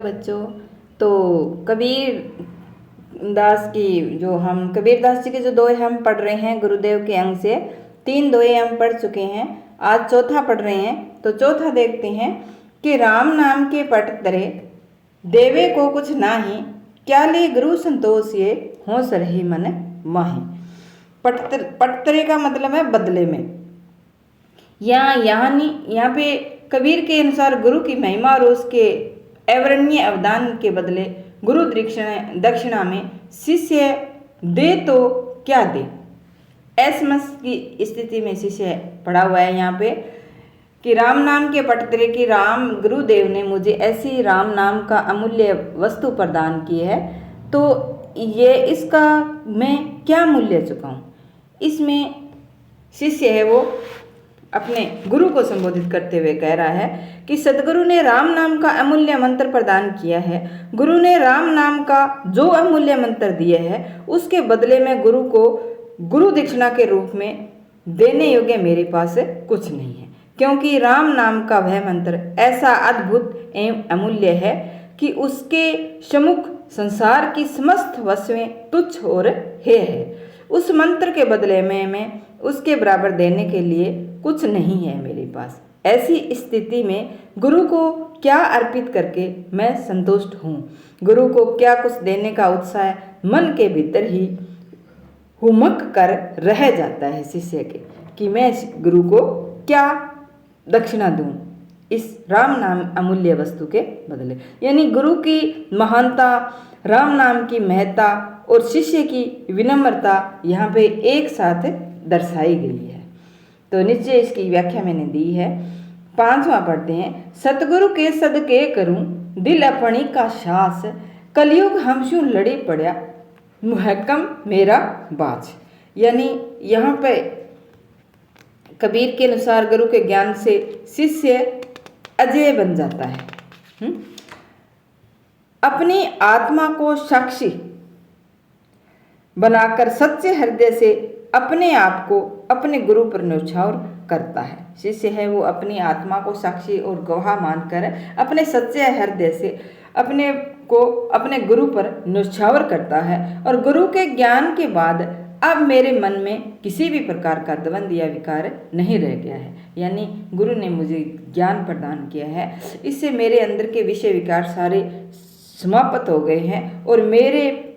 बच्चों, तो कबीर दास की जो हम कबीर दास जी के जो दोहे हम पढ़ रहे हैं गुरुदेव के अंग से, 3 दोहे हम पढ़ चुके हैं। आज चौथा पढ़ रहे हैं। तो चौथा देखते हैं कि राम नाम के पट तरे देवे को कुछ नाही, क्या ले गुरु संतोष ये होश रही मन माही। पटतरे का मतलब है बदले में। यहाँ पे कबीर के अनुसार गुरु की महिमा और उसके अवर्णनीय अवदान के बदले गुरु दक्षिणा में शिष्य दे तो क्या दे। असमस की स्थिति में शिष्य पड़ा हुआ है यहाँ पे कि राम नाम के पटतरे की राम गुरुदेव ने मुझे ऐसी राम नाम का अमूल्य वस्तु प्रदान की है, तो ये इसका मैं क्या मूल्य चुकाऊं। इसमें शिष्य है वो अपने गुरु को संबोधित करते हुए कह रहा है कि सदगुरु ने राम नाम का अमूल्य मंत्र प्रदान किया है। गुरु ने राम नाम का जो अमूल्य मंत्र दिया है उसके बदले में गुरु को गुरु दक्षिणा के रूप में देने योग्य मेरे पास कुछ नहीं है, क्योंकि राम नाम का वह मंत्र ऐसा अद्भुत एवं अमूल्य है कि उसके सम्मुख संसार की समस्त वस्तुएं तुच्छ और हे है। उस मंत्र के बदले में मैं उसके बराबर देने के लिए कुछ नहीं है मेरे पास। ऐसी स्थिति में गुरु को क्या अर्पित करके मैं संतुष्ट हूँ। गुरु को क्या कुछ देने का उत्साह मन के भीतर ही हुमक कर रह जाता है शिष्य के कि मैं गुरु को क्या दक्षिणा दूँ इस राम नाम अमूल्य वस्तु के बदले। यानी गुरु की महानता, राम नाम की महत्ता और शिष्य की विनम्रता यहाँ पे एक साथ दर्शाई गई है। तो नीचे इसकी व्याख्या मैंने दी है। 5वां पढ़ते हैं। सतगुरु के सदके करूं दिल अपनी का सास, कलयुग हमसू लड़ी पड़ा मुहक्कम मेरा बाज। यानी यहाँ पे कबीर के अनुसार गुरु के ज्ञान से शिष्य अजय बन जाता है। अपनी आत्मा को साक्षी बनाकर सच्चे हृदय से अपने आप को अपने गुरु पर न्यौछावर करता है। शिष्य है वो अपनी आत्मा को साक्षी और गवाह मानकर अपने सच्चे हृदय से अपने को अपने गुरु पर न्यौछावर करता है। और गुरु के ज्ञान के बाद अब मेरे मन में किसी भी प्रकार का द्वंद या विकार नहीं रह गया है। यानी गुरु ने मुझे ज्ञान प्रदान किया है, इससे मेरे अंदर के विषय विकार सारे समाप्त हो गए हैं और मेरे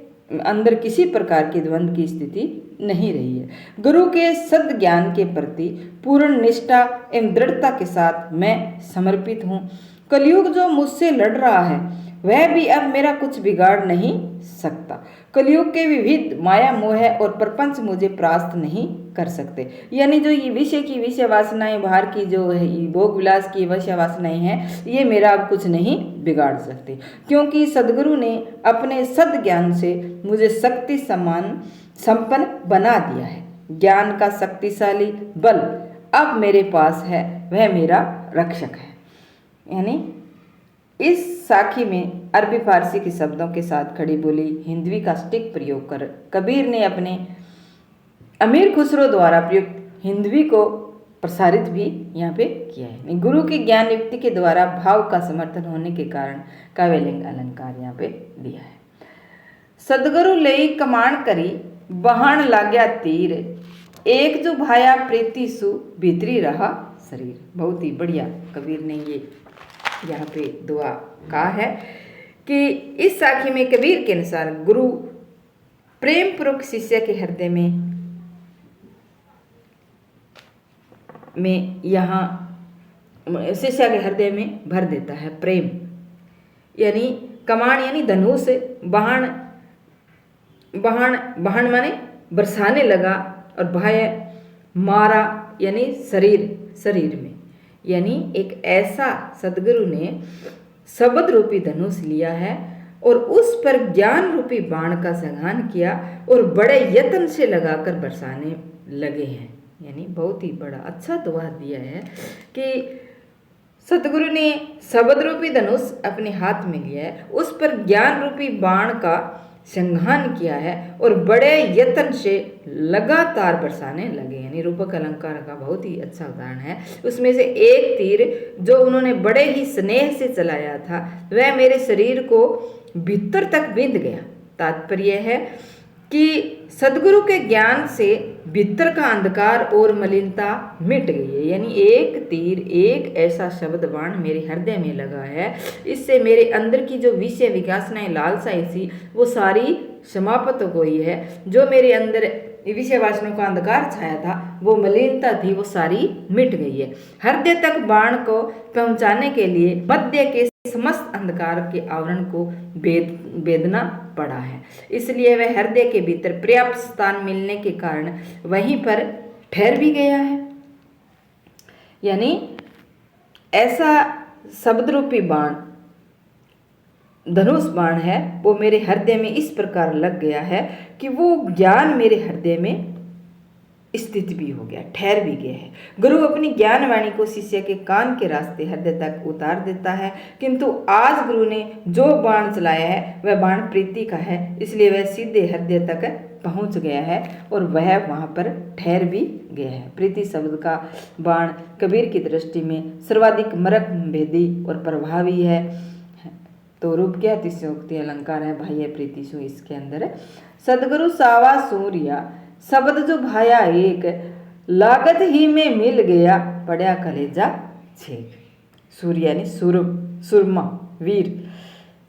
अंदर किसी प्रकार की द्वंद की स्थिति नहीं रही है। गुरु के सद ज्ञान के प्रति पूर्ण निष्ठा एवं दृढ़ता के साथ मैं समर्पित हूँ। कलयुग जो मुझसे लड़ रहा है वह भी अब मेरा कुछ बिगाड़ नहीं सकता। कलयुग के विविध माया मोह और प्रपंच मुझे परास्त नहीं कर सकते। यानी जो ये विषय वासनाएं, बाहर की जो है भोग विलास की विषय वासनाएं हैं, ये मेरा अब कुछ नहीं बिगाड़ सकते, क्योंकि सदगुरु ने अपने सद ज्ञान से मुझे शक्ति समान संपन्न बना दिया है। ज्ञान का शक्तिशाली बल अब मेरे पास है, वह मेरा रक्षक है। यानी इस साखी में अरबी फारसी के शब्दों के साथ खड़ी बोली हिंदवी का स्टिक प्रयोग कर कबीर ने अपने अमीर खुसरो द्वारा प्रयुक्त हिंदवी को प्रसारित भी यहाँ पे किया है। गुरु की ज्ञान युक्ति के द्वारा भाव का समर्थन होने के कारण काव्यलिंग अलंकार यहाँ पे दिया है। सदगुरु लई कमाण करी बहान लाग्या तीर, एक जो भाया प्रीति सु भीतरी रहा शरीर। बहुत ही बढ़िया कबीर ने ये यहाँ पे दुआ कहा है कि इस साखी में कबीर के अनुसार गुरु प्रेम पूर्वक शिष्य के हृदय में यहाँ शिष्य के हृदय में भर देता है प्रेम। यानी कमाण यानी धनुष, बहान माने बरसाने लगा, और भाय मारा यानी शरीर में। यानी एक ऐसा सदगुरु ने शब्द रूपी धनुष लिया है और उस पर ज्ञान रूपी बाण का संघान किया और बड़े यत्न से लगाकर बरसाने लगे हैं। यानी बहुत ही बड़ा अच्छा दुआ दिया है कि सतगुरु ने शब्द रूपी धनुष अपने हाथ में लिया है, उस पर ज्ञान रूपी बाण का संघान किया है और बड़े यत्न से लगातार बरसाने लगे। यानी रूपक अलंकार का बहुत ही अच्छा उदाहरण है। उसमें से एक तीर जो उन्होंने बड़े ही स्नेह से चलाया था वह मेरे शरीर को भीतर तक बिंद गया। तात्पर्य है कि सदगुरु के ज्ञान से भीतर का अंधकार और मलिनता मिट गई है। यानी एक तीर, एक ऐसा शब्द बाण मेरे हृदय में लगा है, इससे मेरे अंदर की जो विषय विकासनाएं लालसाएं थी वो सारी समाप्त हो गई है। जो मेरे अंदर विषय वासनाओं का अंधकार छाया था, वो मलिनता थी, वो सारी मिट गई है। हृदय तक बाण को पहुंचाने के लिए मध्य के समस्त अंधकार के आवरण को भेदना पड़ा है। इसलिए वह हृदय के भीतर पर्याप्त स्थान मिलने के कारण वहीं पर ठहर भी गया है। यानी ऐसा शब्द रूपी बाण, धनुष बाण है, वो मेरे हृदय में इस प्रकार लग गया है कि वो ज्ञान मेरे हृदय में स्थित भी हो गया, ठहर भी गया है। गुरु अपनी ज्ञान वाणी को शिष्य के कान के रास्ते हृदय तक उतार देता है, किंतु आज गुरु ने जो बाण चलाया है वह बाण प्रीति का है, इसलिए वह सीधे हृदय तक पहुंच गया है और वह वहां पर ठहर भी गया है। प्रीति शब्द का बाण कबीर की दृष्टि में सर्वाधिक मरक भेदी और प्रभावी है। तो रूप क्या अतिशयोक्ति अलंकार है, बाह्य प्रीति सु इसके अंदर सदगुरु सावा सूर्या शब्द जो भाया एक, लागत ही में मिल गया पड़ा कलेजा छेक। सूर्य यानी सुरमा, वीर।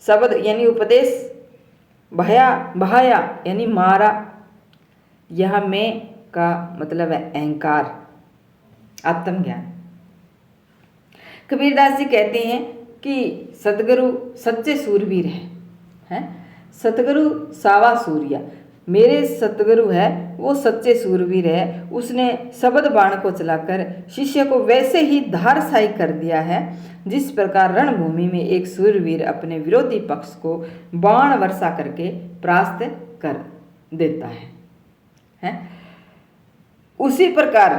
शब्द यानी उपदेश, बहाया यानी मारा। यह मैं का मतलब है अहंकार, आत्मज्ञान। कबीरदास जी कहते हैं कि सदगुरु सच्चे सूरवीर हैं। सतगुरु सावा सूर्या, मेरे सतगुरु है वो सच्चे सूरवीर है। उसने शब्द बाण को चलाकर शिष्य को वैसे ही धारशायी कर दिया है जिस प्रकार रणभूमि में एक सूरवीर अपने विरोधी पक्ष को बाण वर्षा करके परास्त कर देता है? उसी प्रकार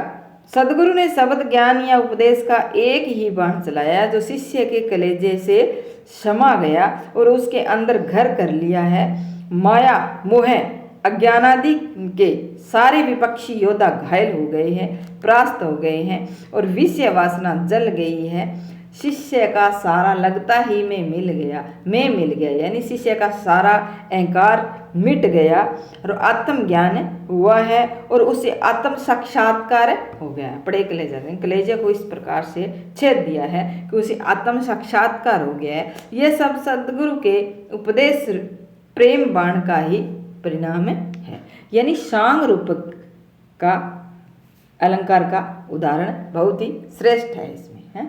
सदगुरु ने शब्द ज्ञान या उपदेश का एक ही बाण चलाया जो शिष्य के कलेजे से समा गया और उसके अंदर घर कर लिया है। माया, मोह, अज्ञानादि के सारे विपक्षी योद्धा घायल हो गए हैं, परास्त हो गए हैं और विषय वासना जल गई है। शिष्य का सारा लगता ही में मिल गया, यानी शिष्य का सारा अहंकार मिट गया और आत्मज्ञान हुआ है और उसे आत्म साक्षात्कार हो गया। पड़े कलेजे को इस प्रकार से छेद दिया है कि उसे आत्म साक्षात्कार हो गया है। यह सब सदगुरु के उपदेश प्रेम बाण का ही परिणाम है। यानी सांग रूपक का अलंकार का उदाहरण बहुत ही श्रेष्ठ है इसमें है।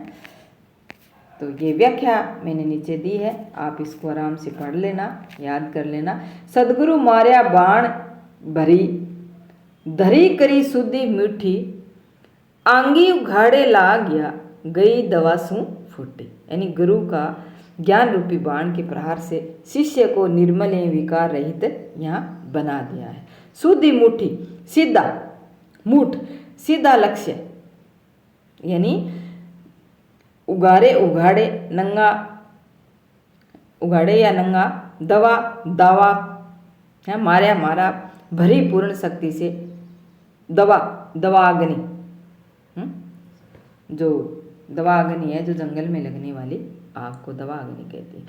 तो ये व्याख्या मैंने नीचे दी है, आप इसको आराम से पढ़ लेना, याद कर लेना। सदगुरु मार्या बाण भरी, धरी करी सुधी मीठी, आंगी उघाड़े ला गया गई दवा सू फूटी। यानी गुरु का ज्ञान रूपी बाण के प्रहार से शिष्य को निर्मल एवं विकार रहित यहाँ बना दिया है। सुधी मुठी, सीधा, मुठ सीधा लक्ष्य, यानी उघाड़े नंगा, उघाड़े या नंगा, दावा है, मारा भरी पूर्ण शक्ति से, दवा अग्नि, जो दवा अग्नि है जो जंगल में लगने वाली आग को दवा अग्नि कहते हैं।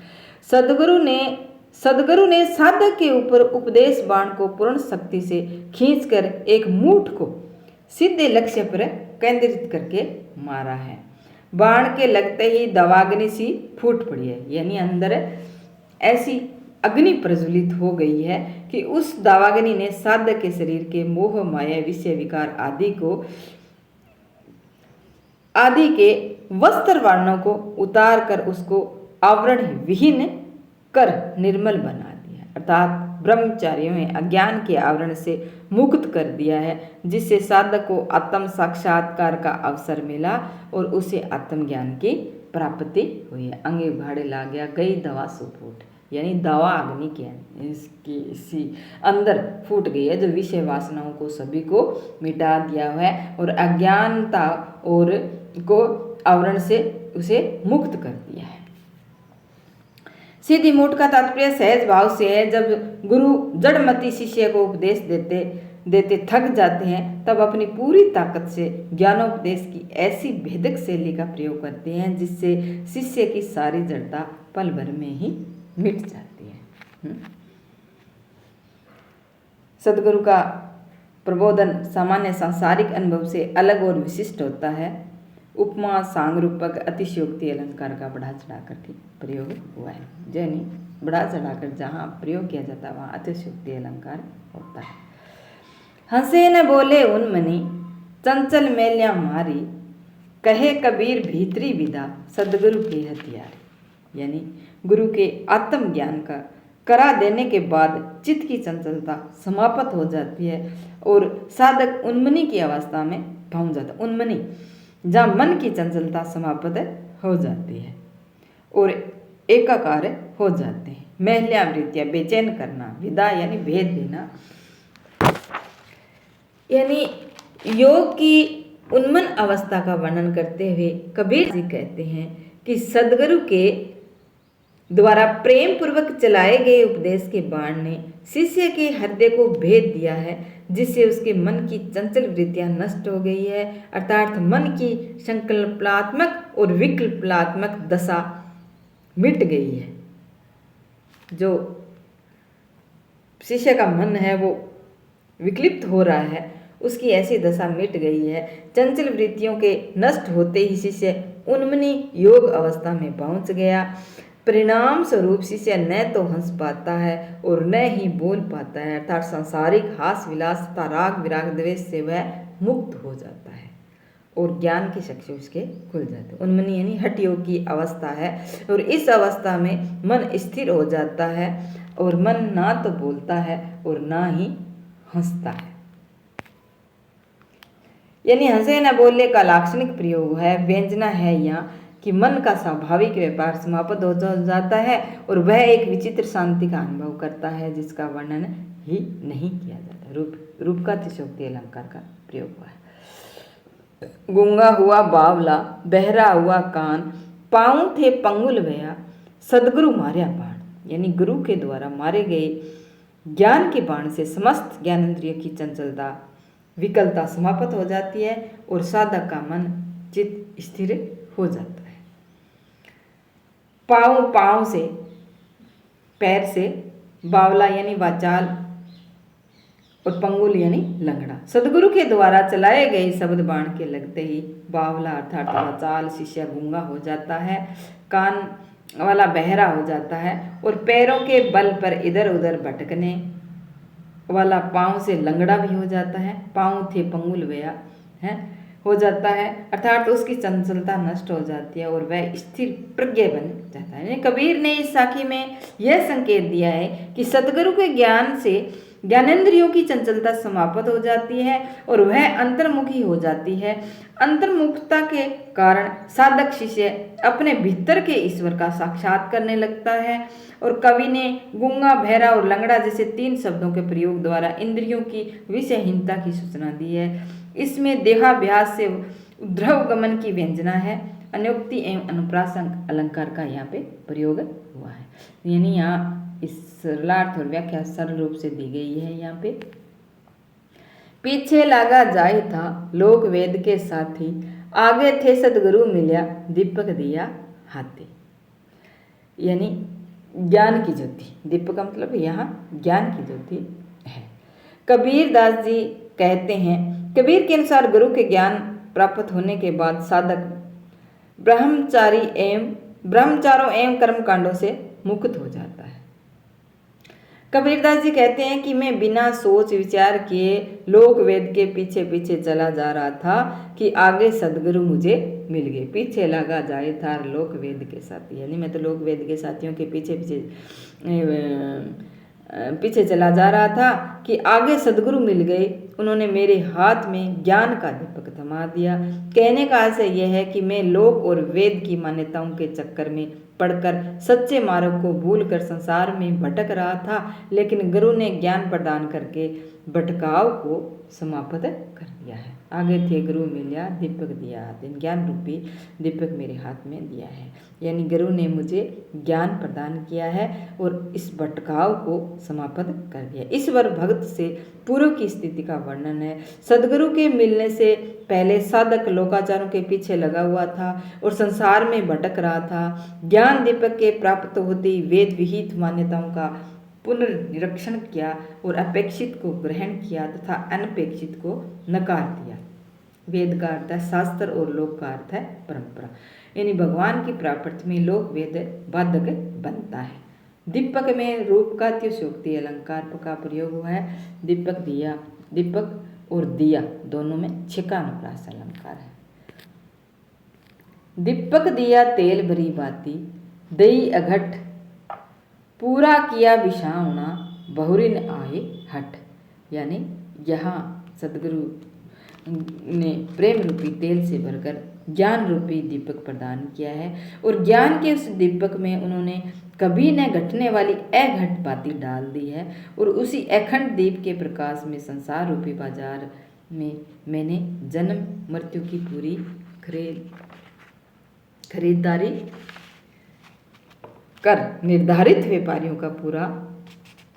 सदगुरु ने साधक के ऊपर उपदेश बाण को पूर्ण शक्ति से खींचकर एक मूठ को सीधे लक्ष्य पर केंद्रित करके मारा है। बाण के लगते ही दवाग्नि सी फूट पड़ी है, यानी अंदर ऐसी अग्नि प्रज्वलित हो गई है कि उस दावाग्नि ने साधक के शरीर के मोह, माया, विषय, विकार आदि के वस्त्र वर्णों को उतार कर उसको आवरण विहीन कर निर्मल बना दिया, अर्थात ब्रह्मचारियों ने अज्ञान के आवरण से मुक्त कर दिया है, जिससे साधक को आत्म साक्षात्कार का अवसर मिला और उसे आत्मज्ञान की प्राप्ति हुई है। अंगे उघाड़े ला गया गई दवा सो फूट, यानी दवा अग्नि के इसकी इसी अंदर फूट गई है जो विषय वासनाओं को सभी को मिटा दिया है और अज्ञानता और को आवरण से उसे मुक्त कर दिया है। सीधी मूठ का तात्पर्य सहज भाव से है। जब गुरु जड़मती शिष्य को उपदेश देते देते थक जाते हैं तब अपनी पूरी ताकत से ज्ञानोपदेश की ऐसी भेदक शैली का प्रयोग करते हैं जिससे शिष्य की सारी जड़ता पल भर में ही मिट जाती है। सदगुरु का प्रबोधन सामान्य सांसारिक अनुभव से अलग और विशिष्ट होता है। उपमा, सांग रूपक, अतिशयोक्ति अलंकार का बढ़ा चढ़ाकर के प्रयोग हुआ है। यानी बढ़ा चढ़ाकर जहाँ प्रयोग किया जाता है वहाँ अतिशयोक्ति अलंकार होता है। हंसे न बोले उन मनी, चंचल मैल्या मारी, कहे कबीर भीतरी विदा, सदगुरु के हथियार। यानी गुरु के आत्मज्ञान का करा देने के बाद चित्त की चंचलता समाप्त हो जाती है और साधक उन्मनी की अवस्था में पहुंच जाता है। उन्मनी जहाँ मन की चंचलता समाप्त हो जाती है और एकाकार हो जाते हैं। मैल्या वृत्तियाँ, बेचैन करना, विदा यानी भेद देना। यानी योग की उन्मन अवस्था का वर्णन करते हुए कबीर जी कहते हैं कि सदगुरु के द्वारा प्रेम पूर्वक चलाए गए उपदेश के बाण ने शिष्य के हृदय को भेद दिया है, जिससे उसके मन की चंचल वृत्तियां नष्ट हो गई है, अर्थात मन की संकल्पात्मक और विकल्पात्मक दशा मिट गई है। जो शिष्य का मन है वो विकलिप्त हो रहा है, उसकी ऐसी दशा मिट गई है। चंचल वृत्तियों के नष्ट होते ही शिष्य उन्मनी योग अवस्था में पहुंच गया। परिणाम स्वरूप शिष्य न तो हंस पाता है और न ही बोल पाता है, अर्थात सांसारिक हास विलास तथा राग विराग द्वेष से वह मुक्त हो जाता है और ज्ञान की चक्षु उसके खुल जाते हैं। उन्मनी यानी हठ योग की अवस्था है और इस अवस्था में मन स्थिर हो जाता है और मन ना तो बोलता है और ना ही हंसता है। यानी हंसे न बोले का लाक्षणिक प्रयोग है, व्यंजना है यहाँ कि मन का स्वाभाविक व्यापार समाप्त हो जाता है और वह एक विचित्र शांति का अनुभव करता है जिसका वर्णन ही नहीं किया जाता। रूप का अतिशयोक्ति अलंकार का प्रयोग हुआ है। गूंगा हुआ बावला, बहरा हुआ कान, पाँव थे पंगुल भया, सदगुरु मार्या बाण। यानी गुरु के द्वारा मारे गए ज्ञान के बाण से समस्त ज्ञानेंद्रियों की चंचलता विकलता समाप्त हो जाती है और साधक का मन चित्त स्थिर हो जाता है। पाँव से, पैर से, बावला यानी वाचाल और पंगुल यानी लंगड़ा। सदगुरु के द्वारा चलाए गए शब्द बाण के लगते ही बावला अर्थात वाचाल शिष्य गूंगा हो जाता है, कान वाला बहरा हो जाता है और पैरों के बल पर इधर उधर भटकने वाला पाँव से लंगड़ा भी हो जाता है। पाँव थे पंगुल भया है हो जाता है, अर्थात उसकी चंचलता नष्ट हो जाती है और वह स्थिर प्रज्ञ बन जाता है। कबीर ने इस साखी में यह संकेत दिया है कि सतगुरु के ज्ञान से ज्ञानेंद्रियों की चंचलता समाप्त हो जाती है और वह अंतर्मुखी हो जाती है। अंतर्मुखता के कारण साधक शिष्य अपने भीतर के ईश्वर का साक्षात करने लगता है। और कवि ने गूंगा, बहरा और लंगड़ा जैसे 3 शब्दों के प्रयोग द्वारा इंद्रियों की विषयहीनता की सूचना दी है। इसमें देहाभ्यास से उद्ध्रव गमन की व्यंजना है। अन्योक्ति एवं अनुप्रासंग अलंकार का यहाँ पे प्रयोग हुआ है। यानी यहाँ इस सरलार्थ और व्याख्या सरल रूप से दी गई है। यहाँ पे पीछे लागा जाए था लोक वेद के साथी, आगे थे सदगुरु मिल्या दीपक दिया हाथी। यानी ज्ञान की ज्योति, दीपक का मतलब यहाँ ज्ञान की ज्योति है। कबीर दास जी कहते हैं, कबीर के अनुसार गुरु के ज्ञान प्राप्त होने के बाद साधक ब्रह्मचारों एवं कर्मकांडों से मुक्त हो जाता है। कबीरदास जी कहते हैं कि मैं बिना सोच विचार किए लोक वेद के पीछे पीछे चला जा रहा था कि आगे सदगुरु मुझे मिल गए। पीछे लगा जाए था लोक वेद के साथी, यानी मैं तो लोक वेद के साथियों के पीछे चला जा रहा था कि आगे सदगुरु मिल गए। उन्होंने मेरे हाथ में ज्ञान का दीपक थमा दिया। कहने का आशय यह है कि मैं लोक और वेद की मान्यताओं के चक्कर में पढ़कर सच्चे मार्ग को भूलकर संसार में भटक रहा था, लेकिन गुरु ने ज्ञान प्रदान करके भटकाव को समाप्त कर दिया है। आगे थे गुरु मिलिया दीपक दिया हाथ, ज्ञान रूपी दीपक मेरे हाथ में दिया है। यानी गुरु ने मुझे ज्ञान प्रदान किया है और इस भटकाव को समाप्त कर दिया। इस बार भक्त से पूर्व की स्थिति का वर्णन है। सदगुरु के मिलने से पहले साधक लोकाचारों के पीछे लगा हुआ था और संसार में भटक रहा था। ज्ञान दीपक के प्राप्त होते ही वेद विहित मान्यताओं का पुनर्निरीक्षण किया और अपेक्षित को ग्रहण किया तथा अनपेक्षित को नकार दिया। वेद का अर्थ है शास्त्र और लोक का अर्थ है परंपरा। यानी भगवान की प्राप्ति में लोक वेद बाधक बनता है। दीपक में रूप का अतिशयोक्ति अलंकार का प्रयोग हुआ है। दीपक दिया, दीपक और दिया दोनों में छिका अनुप्रास अलंकार है। दीपक दिया तेल भरी बाती, दई अघट पूरा किया विषावना, बहुरिन आए हट। यानी यहाँ सदगुरु ने प्रेम रूपी तेल से भरकर ज्ञान रूपी दीपक प्रदान किया है और ज्ञान के उस दीपक में उन्होंने कभी न घटने वाली अघट बाती डाल दी है और उसी अखंड दीप के प्रकाश में संसार रूपी बाजार में मैंने जन्म मृत्यु की पूरी खरीदारी कर निर्धारित व्यापारियों का पूरा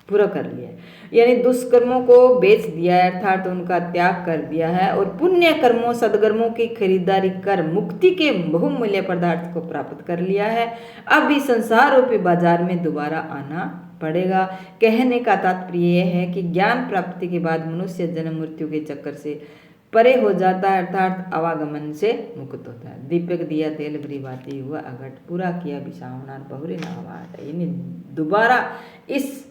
कर लिया है। यानी दुष्कर्मों को बेच दिया है अर्थात उनका त्याग कर दिया है और पुण्य कर्मों सदकर्मों की खरीदारी कर मुक्ति के बहुमूल्य पदार्थ को प्राप्त कर लिया है। अब इस संसार रूपी बाजार में दोबारा आना पड़ेगा। कहने का तात्पर्य यह है कि ज्ञान प्राप्ति के बाद मनुष्य जन्म मृत्यु के चक्कर से परे हो जाता है अर्थात आवागमन से मुक्त होता है। दीपक दिया तेल भरी बाती हुआ अघट पूरा किया विषावना बहुरे नावाट। यानी दोबारा इस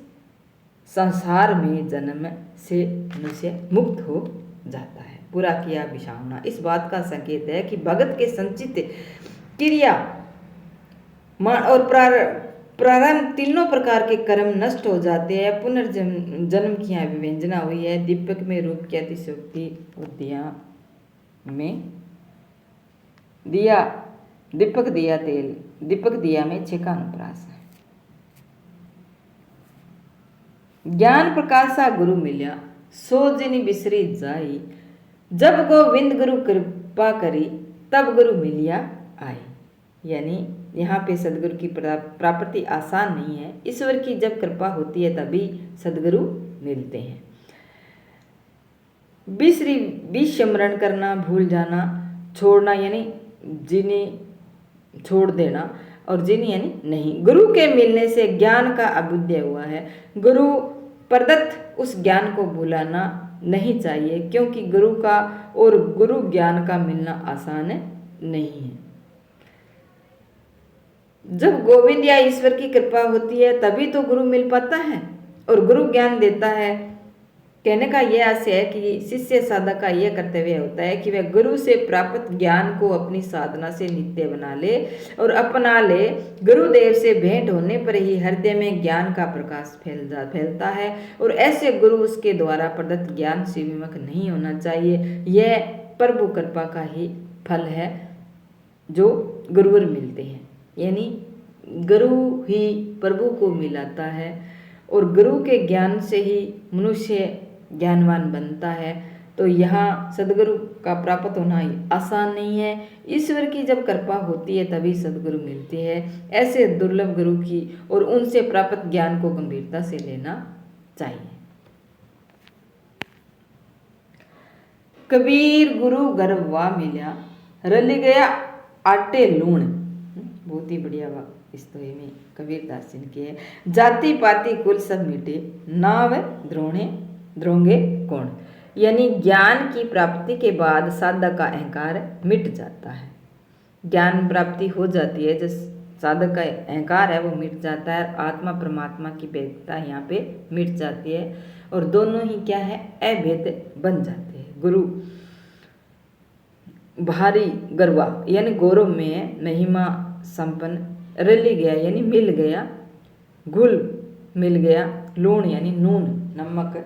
संसार में जन्म से मनुष्य मुक्त हो जाता है। पूरा किया विषावना इस बात का संकेत है कि भगत के संचित क्रिया और प्रारंभ तीनों प्रकार के कर्म नष्ट हो जाते हैं। पुनर्जन्म की यहाँ विवेचना हुई है। दीपक में रूप की अतिशयोक्ति और दिया में दिया दीपक दिया तेल दीपक दिया में छिका अनुप्रास है। ज्ञान प्रकाशा गुरु मिल्या सो जिनि बिसरी जाई, जब गोविंद गुरु कृपा करी तब गुरु मिलिया आई। यानी यहाँ पे सदगुरु की प्राप्ति आसान नहीं है। ईश्वर की जब कृपा होती है तभी सदगुरु मिलते हैं। विस्मरण करना भूल जाना छोड़ना यानी जिन्हें छोड़ देना और जिन्हें यानी नहीं। गुरु के मिलने से ज्ञान का अभ्युदय हुआ है। गुरु प्रदत्त उस ज्ञान को भुलाना नहीं चाहिए क्योंकि गुरु का और गुरु ज्ञान का मिलना आसान नहीं है। जब गोविंद या ईश्वर की कृपा होती है तभी तो गुरु मिल पाता है और गुरु ज्ञान देता है। कहने का यह आशय है कि शिष्य साधक का यह कर्तव्य होता है कि वह गुरु से प्राप्त ज्ञान को अपनी साधना से नित्य बना ले और अपना ले। गुरुदेव से भेंट होने पर ही हृदय में ज्ञान का प्रकाश फैलता है और ऐसे गुरु उसके द्वारा प्रदत्त ज्ञान से विमुख नहीं होना चाहिए। यह प्रभु कृपा का ही फल है जो गुरुवर मिलते हैं। यानी गुरु ही प्रभु को मिलाता है और गुरु के ज्ञान से ही मनुष्य ज्ञानवान बनता है। तो यहाँ सदगुरु का प्राप्त होना आसान नहीं है। ईश्वर की जब कृपा होती है तभी सदगुरु मिलते हैं। ऐसे दुर्लभ गुरु की और उनसे प्राप्त ज्ञान को गंभीरता से लेना चाहिए। कबीर गुरु गर्भवा मिल्या रल गया आटे लूण। बहुत ही बढ़िया इस दोहे में कबीरदास जी ने किए है। जाति पाति कुल सब मिटे नाव द्रोंगे कौन। यानी ज्ञान की प्राप्ति के बाद साधक का अहंकार मिट जाता है। ज्ञान प्राप्ति हो जाती है जिस साधक का अहंकार है वो मिट जाता है। आत्मा परमात्मा की भेदता यहाँ पे मिट जाती है और दोनों ही क्या है अभेद बन जाते हैं। गुरु भारी गरवा यानी गौरव में महिमा संपन्न रली गया यानी मिल गया, घुल मिल गया, लूण यानी नून नमक,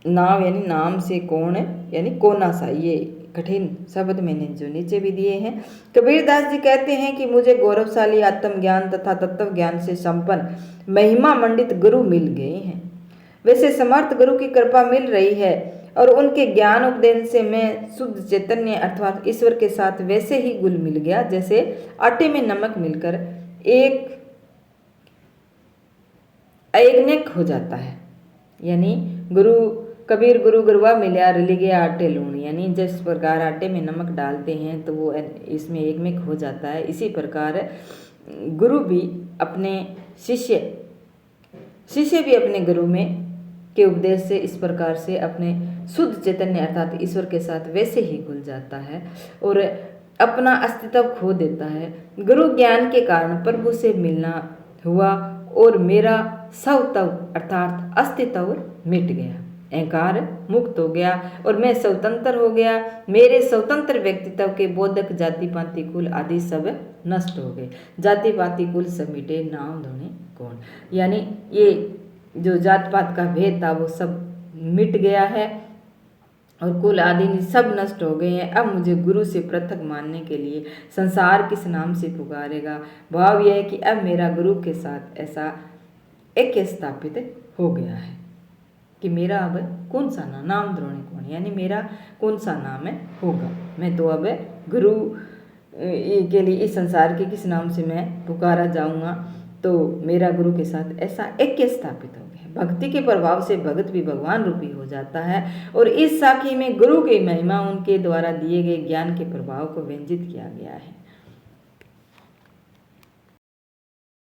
नाव यानी नाम से कोण यानी कोना सा। ये कठिन शब्द मैंने जो नीचे भी दिए हैं। कबीरदास जी कहते हैं कि मुझे गौरवशाली आत्मज्ञान तथा तत्व ज्ञान से संपन्न महिमा मंडित गुरु मिल गए हैं। वैसे समर्थ गुरु की कृपा मिल रही है और उनके ज्ञान उपदेश से मैं शुद्ध चैतन्य अर्थात ईश्वर के साथ वैसे ही घुल मिल गया जैसे आटे में नमक मिलकर एक अयज्ञक हो जाता है। यानी गुरु कबीर गुरु गुरुआ मिल्या रली गया आटे लूण, यानी जिस प्रकार आटे में नमक डालते हैं तो वो इसमें एकमिक हो जाता है, इसी प्रकार गुरु भी अपने शिष्य भी अपने गुरु में के उपदेश से इस प्रकार से अपने शुद्ध चैतन्य अर्थात ईश्वर के साथ वैसे ही घुल जाता है और अपना अस्तित्व खो देता है। गुरु ज्ञान के कारण प्रभु से मिलना हुआ और मेरा स्वतव अर्थात अस्तित्व मिट गया, अहंकार मुक्त हो गया और मैं स्वतंत्र हो गया। मेरे स्वतंत्र व्यक्तित्व के बोधक जाति पाति कुल आदि सब नष्ट हो गए। जाति पाति कुल सब मिटे, नाम धोने कौन, यानी ये जो जात पात का भेद था वो सब मिट गया है और कुल आदि सब नष्ट हो गए हैं। अब मुझे गुरु से पृथक मानने के लिए संसार किस नाम से पुकारेगा। भाव यह है कि अब मेरा गुरु के साथ ऐसा ऐक्य स्थापित हो गया है कि मेरा अब कौन सा नाम द्रोणी कौन, यानी मेरा कौन सा नाम है होगा। मैं तो अब गुरु के लिए इस संसार के किस नाम से मैं पुकारा जाऊंगा, तो मेरा गुरु के साथ ऐसा ऐक्य स्थापित हो गया। भक्ति के प्रभाव से भगत भी भगवान रूपी हो जाता है और इस साखी में गुरु की महिमा उनके द्वारा दिए गए ज्ञान के प्रभाव को व्यंजित किया गया है।